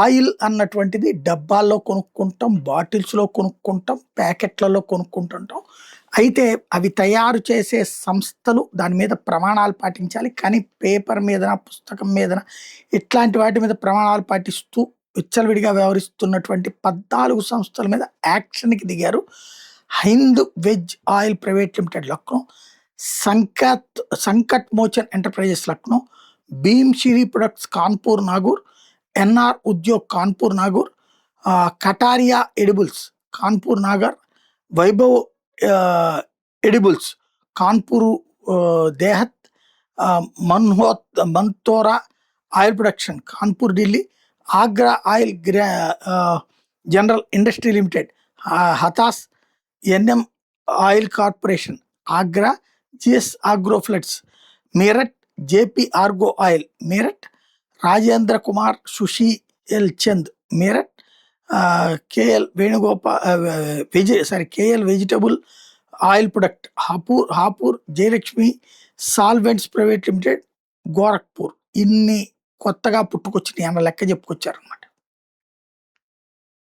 Oil అన్నటువంటిది డబ్బాల్లో కొనుక్కుంటాం, బాటిల్స్‌లో కొనుక్కుంటాం, ప్యాకెట్లలో కొనుక్కుంటుంటాం. అయితే అవి తయారు చేసే సంస్థలు దాని మీద ప్రమాణాలు పాటించాలి. కానీ పేపర్ మీదన, పుస్తకం మీదన ఇట్లాంటి వాటి మీద ప్రమాణాలు పాటిస్తూ విచ్చలవిడిగా వ్యవహరిస్తున్నటువంటి 14 సంస్థల మీద యాక్షన్‌కి దిగారు. Hind veg oil private limited Lucknow, Sankat Mochan enterprises Lucknow, Bhimshiri products Kanpur Nagar, N R Udyog Kanpur Nagar, Kataria edibles Kanpur Nagar, Vaibhav edibles Kanpur Dehat, Mantora oil production Kanpur Delhi, Agra oil general industry limited Hathras, N M oil corporation Agra, G S ఆగ్రోఫ్లెట్స్ మీరట్, జేపీ ఆర్గో oil Meerut, Rajendra Kumar Sushil Chand Meerut, K L K L vegetable oil product Hapur, Jayalakshmi solvents private limited Gorakhpur. ఇన్ని కొత్తగా పుట్టుకొచ్చినాయి అన్న లెక్క చెప్పుకొచ్చారన్నమాట.